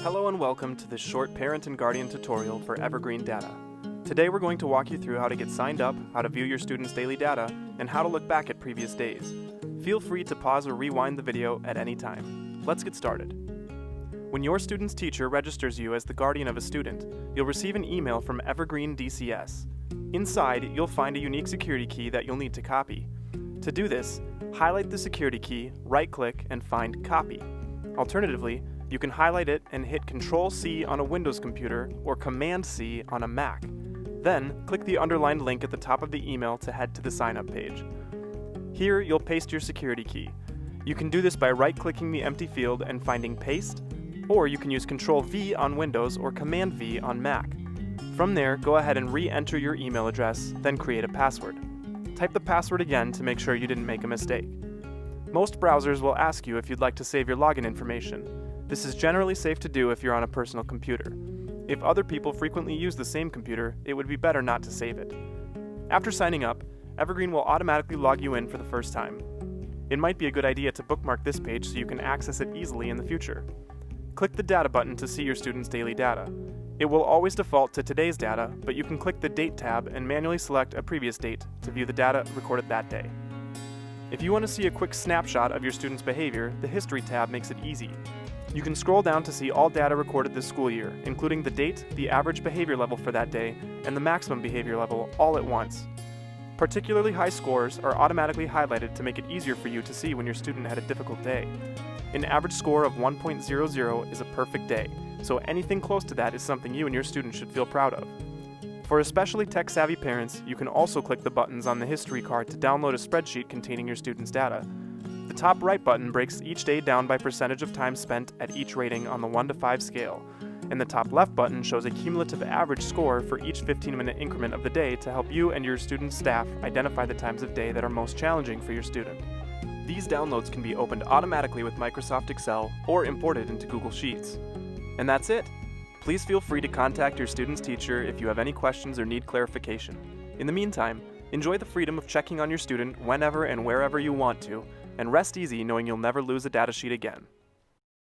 Hello and welcome to this short parent and guardian tutorial for Evergreen Data. Today we're going to walk you through how to get signed up, how to view your students' daily data, and how to look back at previous days. Feel free to pause or rewind the video at any time. Let's get started. When your student's teacher registers you as the guardian of a student, you'll receive an email from Evergreen DCS. Inside, you'll find a unique security key that you'll need to copy. To do this, highlight the security key, right-click, and find Copy. Alternatively, you can highlight it and hit Control-C on a Windows computer or Command-C on a Mac. Then, click the underlined link at the top of the email to head to the sign-up page. Here, you'll paste your security key. You can do this by right-clicking the empty field and finding Paste, or you can use Control-V on Windows or Command-V on Mac. From there, go ahead and re-enter your email address, then create a password. Type the password again to make sure you didn't make a mistake. Most browsers will ask you if you'd like to save your login information. This is generally safe to do if you're on a personal computer. If other people frequently use the same computer, it would be better not to save it. After signing up, Evergreen will automatically log you in for the first time. It might be a good idea to bookmark this page so you can access it easily in the future. Click the Data button to see your student's daily data. It will always default to today's data, but you can click the Date tab and manually select a previous date to view the data recorded that day. If you want to see a quick snapshot of your student's behavior, the History tab makes it easy. You can scroll down to see all data recorded this school year, including the date, the average behavior level for that day, and the maximum behavior level all at once. Particularly high scores are automatically highlighted to make it easier for you to see when your student had a difficult day. An average score of 1.00 is a perfect day, so anything close to that is something you and your student should feel proud of. For especially tech-savvy parents, you can also click the buttons on the history card to download a spreadsheet containing your student's data. The top right button breaks each day down by percentage of time spent at each rating on the 1 to 5 scale, and the top left button shows a cumulative average score for each 15-minute increment of the day to help you and your student's staff identify the times of day that are most challenging for your student. These downloads can be opened automatically with Microsoft Excel or imported into Google Sheets. And that's it! Please feel free to contact your student's teacher if you have any questions or need clarification. In the meantime, enjoy the freedom of checking on your student whenever and wherever you want to, and rest easy knowing you'll never lose a data sheet again.